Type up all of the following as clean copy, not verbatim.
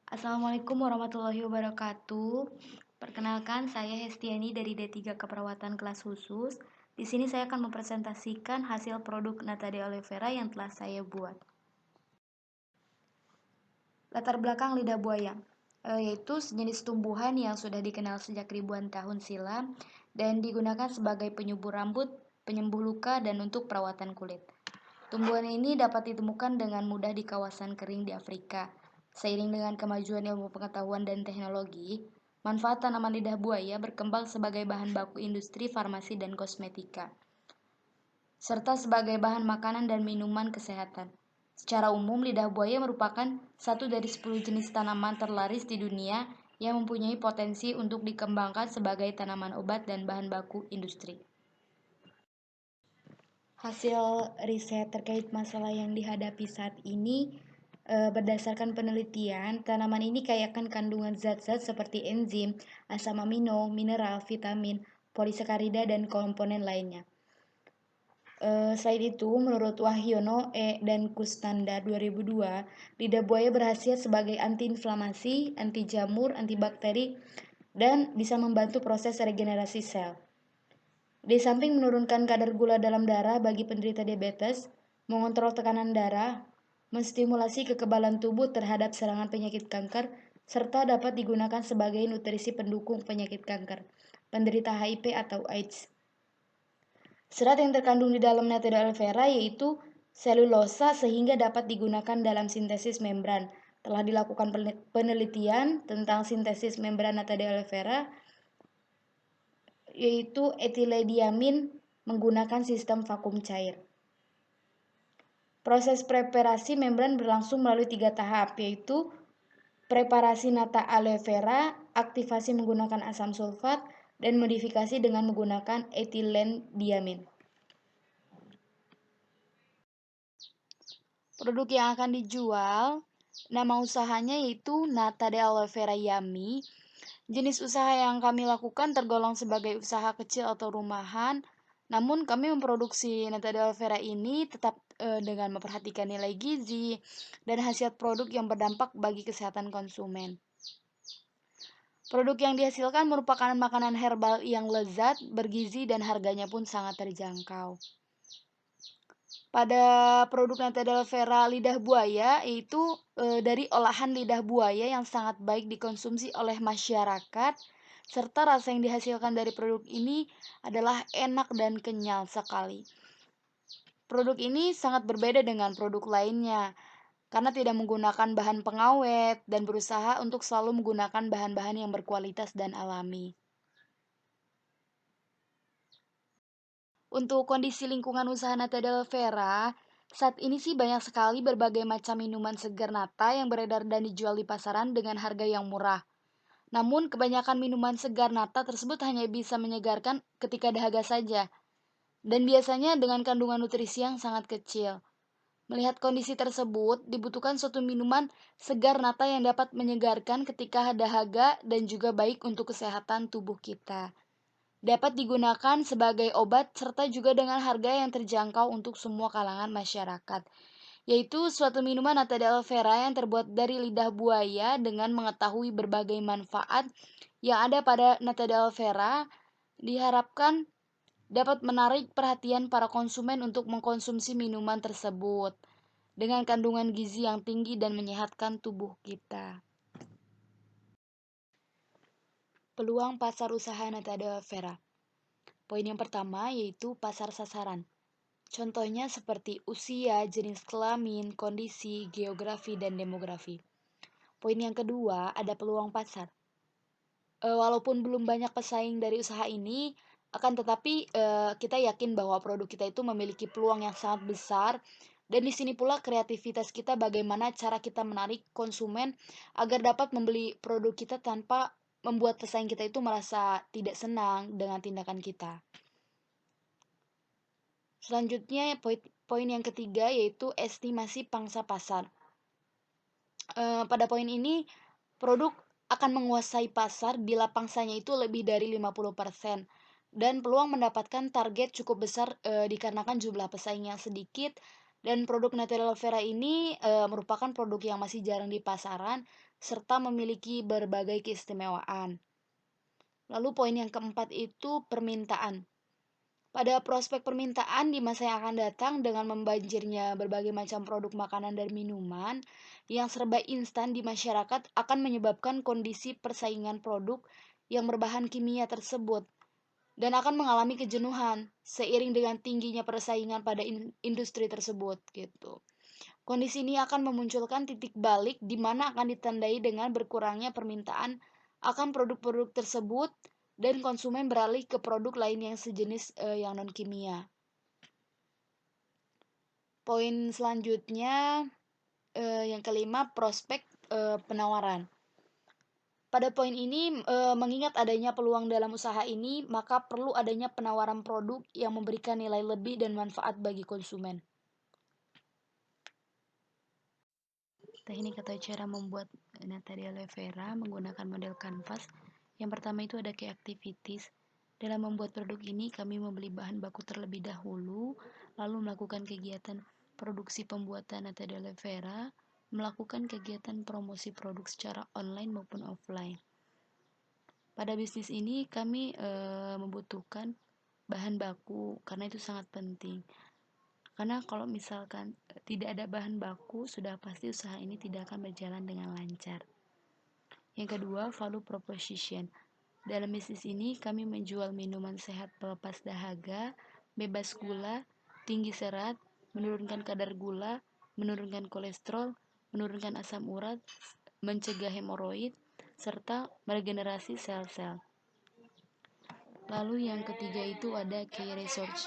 Assalamualaikum warahmatullahi wabarakatuh. Perkenalkan, saya Hestiani dari D3 Keperawatan kelas khusus. Di sini saya akan mempresentasikan hasil produk Nata de aloe vera yang telah saya buat. Latar belakang lidah buaya, yaitu sejenis tumbuhan yang sudah dikenal sejak ribuan tahun silam dan digunakan sebagai penyubur rambut, penyembuh luka, dan untuk perawatan kulit. Tumbuhan ini dapat ditemukan dengan mudah di kawasan kering di Afrika. Seiring dengan kemajuan ilmu pengetahuan dan teknologi, manfaat tanaman lidah buaya berkembang sebagai bahan baku industri farmasi dan kosmetika, serta sebagai bahan makanan dan minuman kesehatan. Secara umum, lidah buaya merupakan satu dari 10 jenis tanaman terlaris di dunia yang mempunyai potensi untuk dikembangkan sebagai tanaman obat dan bahan baku industri. Hasil riset terkait masalah yang dihadapi saat ini berdasarkan penelitian, tanaman ini kayakan kandungan zat-zat seperti enzim, asam amino, mineral, vitamin, polisakarida, dan komponen lainnya. Selain itu, menurut Wahyono dan Kustanda 2002, lidah buaya berhasil sebagai antiinflamasi, anti jamur, antibakteri, dan bisa membantu proses regenerasi sel. Di samping menurunkan kadar gula dalam darah bagi penderita diabetes, mengontrol tekanan darah, menstimulasi kekebalan tubuh terhadap serangan penyakit kanker, serta dapat digunakan sebagai nutrisi pendukung penyakit kanker, penderita HIV atau AIDS. Serat yang terkandung di dalam Nata de aloe vera yaitu selulosa sehingga dapat digunakan dalam sintesis membran. Telah dilakukan penelitian tentang sintesis membran Nata de aloe vera yaitu etilediamin menggunakan sistem vakum cair. Proses preparasi membran berlangsung melalui 3 tahap, yaitu preparasi nata aloe vera, aktivasi menggunakan asam sulfat, dan modifikasi dengan menggunakan etilendiamin. Produk yang akan dijual, nama usahanya yaitu Nata de aloe vera Yummy. Jenis usaha yang kami lakukan tergolong sebagai usaha kecil atau rumahan, namun kami memproduksi Nata de aloe vera ini tetap dengan memperhatikan nilai gizi dan hasil produk yang berdampak bagi kesehatan konsumen. Produk yang dihasilkan merupakan makanan herbal yang lezat, bergizi, dan harganya pun sangat terjangkau. Pada produk Nata de aloe vera lidah buaya, yaitu dari olahan lidah buaya yang sangat baik dikonsumsi oleh masyarakat, serta rasa yang dihasilkan dari produk ini adalah enak dan kenyal sekali. Produk ini sangat berbeda dengan produk lainnya, karena tidak menggunakan bahan pengawet dan berusaha untuk selalu menggunakan bahan-bahan yang berkualitas dan alami. Untuk kondisi lingkungan usaha Nata de aloe vera, saat ini sih banyak sekali berbagai macam minuman segar nata yang beredar dan dijual di pasaran dengan harga yang murah. Namun, kebanyakan minuman segar nata tersebut hanya bisa menyegarkan ketika dahaga saja, dan biasanya dengan kandungan nutrisi yang sangat kecil. Melihat kondisi tersebut, dibutuhkan suatu minuman segar nata yang dapat menyegarkan ketika dahaga dan juga baik untuk kesehatan tubuh kita. Dapat digunakan sebagai obat serta juga dengan harga yang terjangkau untuk semua kalangan masyarakat, yaitu suatu minuman Nata de aloe vera yang terbuat dari lidah buaya dengan mengetahui berbagai manfaat yang ada pada Nata de aloe vera, diharapkan dapat menarik perhatian para konsumen untuk mengkonsumsi minuman tersebut dengan kandungan gizi yang tinggi dan menyehatkan tubuh kita. Peluang pasar usaha Nata de aloe vera. Poin yang pertama yaitu pasar sasaran. Contohnya seperti usia, jenis kelamin, kondisi, geografi, dan demografi. Poin yang kedua ada peluang pasar. Walaupun belum banyak pesaing dari usaha ini, akan tetapi kita yakin bahwa produk kita itu memiliki peluang yang sangat besar. Dan di sini pula kreativitas kita bagaimana cara kita menarik konsumen agar dapat membeli produk kita tanpa membuat pesaing kita itu merasa tidak senang dengan tindakan kita. Selanjutnya poin yang ketiga yaitu estimasi pangsa pasar. Pada poin ini produk akan menguasai pasar bila pangsanya itu lebih dari 50% dan peluang mendapatkan target cukup besar dikarenakan jumlah pesaing yang sedikit Dan produk Nutella aloe vera ini merupakan produk yang masih jarang di pasaran serta memiliki berbagai keistimewaan. Lalu poin yang keempat itu permintaan. Pada prospek permintaan di masa yang akan datang dengan membanjirnya berbagai macam produk makanan dan minuman yang serba instan di masyarakat akan menyebabkan kondisi persaingan produk yang berbahan kimia tersebut dan akan mengalami kejenuhan seiring dengan tingginya persaingan pada industri tersebut gitu. Kondisi ini akan memunculkan titik balik di mana akan ditandai dengan berkurangnya permintaan akan produk-produk tersebut dan konsumen beralih ke produk lain yang sejenis yang non kimia. Poin selanjutnya yang kelima, prospek penawaran. Pada poin ini mengingat adanya peluang dalam usaha ini, maka perlu adanya penawaran produk yang memberikan nilai lebih dan manfaat bagi konsumen. Teknik atau cara membuat Nutella aloe vera menggunakan model kanvas. Yang pertama itu ada key activities. Dalam membuat produk ini, kami membeli bahan baku terlebih dahulu, lalu melakukan kegiatan produksi pembuatan Nutella aloe vera, melakukan kegiatan promosi produk secara online maupun offline. Pada bisnis ini, kami membutuhkan bahan baku karena itu sangat penting. Karena kalau misalkan tidak ada bahan baku, sudah pasti usaha ini tidak akan berjalan dengan lancar. Yang kedua, value proposition. Dalam bisnis ini, kami menjual minuman sehat pelepas dahaga, bebas gula, tinggi serat, menurunkan kadar gula, menurunkan kolesterol, menurunkan asam urat, mencegah hemoroid, serta meregenerasi sel-sel. Lalu yang ketiga itu ada key research.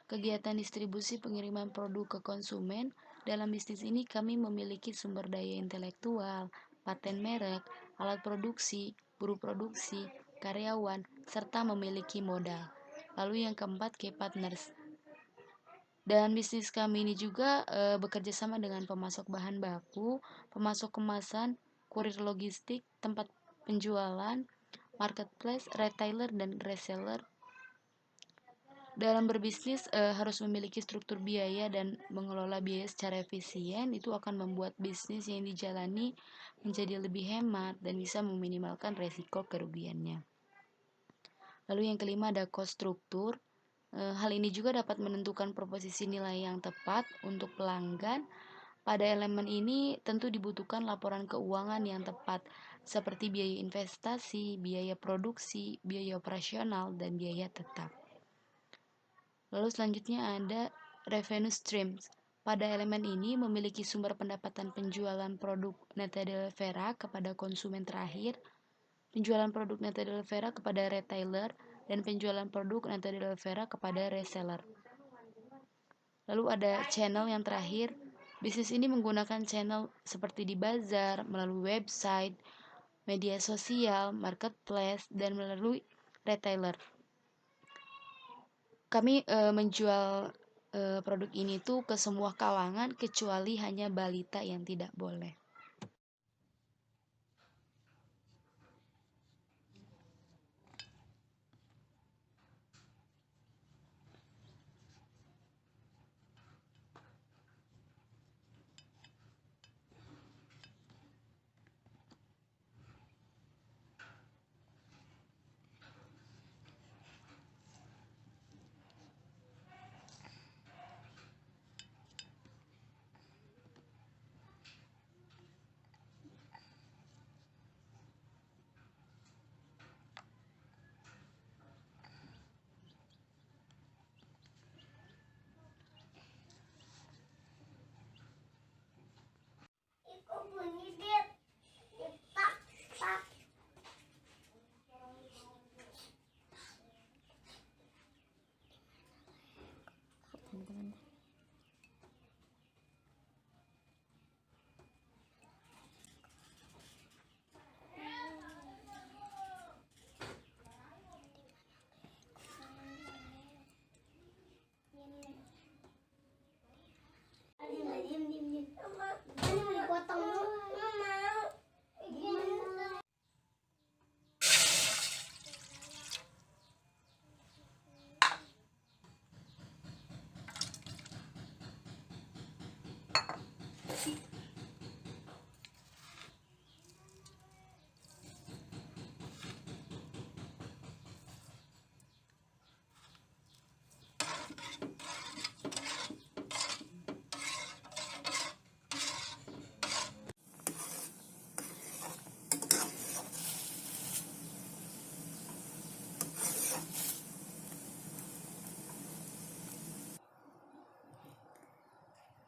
Kegiatan distribusi pengiriman produk ke konsumen. Dalam bisnis ini kami memiliki sumber daya intelektual, paten merek, alat produksi, buruh produksi, karyawan, serta memiliki modal. Lalu yang keempat, key partners. Dan bisnis kami ini juga bekerja sama dengan pemasok bahan baku, pemasok kemasan, kurir logistik, tempat penjualan, marketplace, retailer, dan reseller. Dalam berbisnis harus memiliki struktur biaya dan mengelola biaya secara efisien. Itu akan membuat bisnis yang dijalani menjadi lebih hemat dan bisa meminimalkan resiko kerugiannya. Lalu yang kelima ada cost struktur. Hal ini juga dapat menentukan proposisi nilai yang tepat untuk pelanggan. Pada elemen ini tentu dibutuhkan laporan keuangan yang tepat seperti biaya investasi, biaya produksi, biaya operasional, dan biaya tetap. Lalu selanjutnya ada revenue streams. Pada elemen ini memiliki sumber pendapatan penjualan produk Nutella aloe vera kepada konsumen terakhir, penjualan produk Nutella aloe vera kepada retailer, dan penjualan produk Nutella aloe vera kepada reseller. Lalu ada channel yang terakhir. Bisnis ini menggunakan channel seperti di bazar, melalui website, media sosial, marketplace, dan melalui retailer. Kami menjual produk ini tuh ke semua kalangan kecuali hanya balita yang tidak boleh.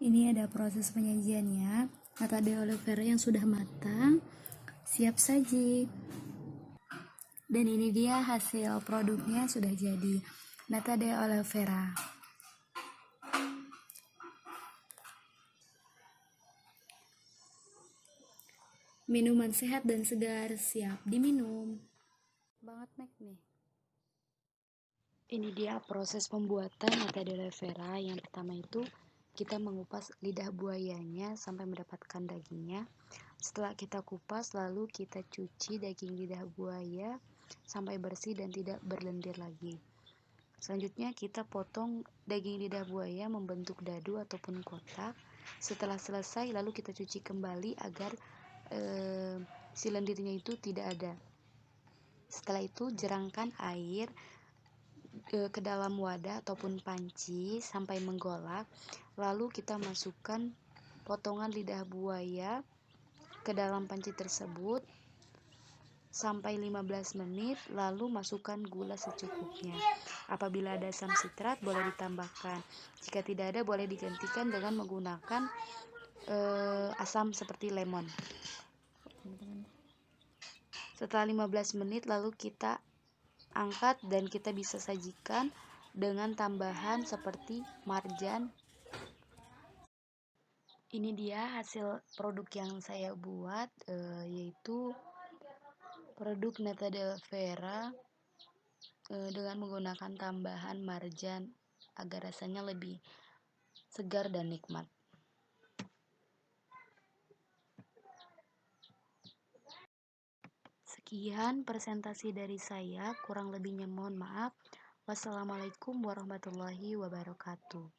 Ini ada proses penyajiannya. Nata de aloe vera yang sudah matang, siap saji. Dan ini dia hasil produknya sudah jadi. Nata de aloe vera. Minuman sehat dan segar siap diminum. Banget Mac nih. Ini dia proses pembuatan nata de aloe vera. Yang pertama itu kita mengupas lidah buayanya sampai mendapatkan dagingnya. Setelah kita kupas, lalu kita cuci daging lidah buaya sampai bersih dan tidak berlendir lagi. Selanjutnya kita potong daging lidah buaya membentuk dadu ataupun kotak. Setelah selesai, lalu kita cuci kembali agar si lendirnya itu tidak ada. Setelah itu jerangkan air ke dalam wadah ataupun panci sampai menggolak. Lalu kita masukkan potongan lidah buaya ke dalam panci tersebut sampai 15 menit, lalu masukkan gula secukupnya. Apabila ada asam sitrat boleh ditambahkan. Jika tidak ada boleh digantikan dengan menggunakan asam seperti lemon. Setelah 15 menit lalu kita angkat dan kita bisa sajikan dengan tambahan seperti marjan. Ini dia hasil produk yang saya buat, yaitu produk nata de aloe vera dengan menggunakan tambahan marjan agar rasanya lebih segar dan nikmat. Sekian presentasi dari saya, kurang lebihnya mohon maaf. Wassalamualaikum warahmatullahi wabarakatuh.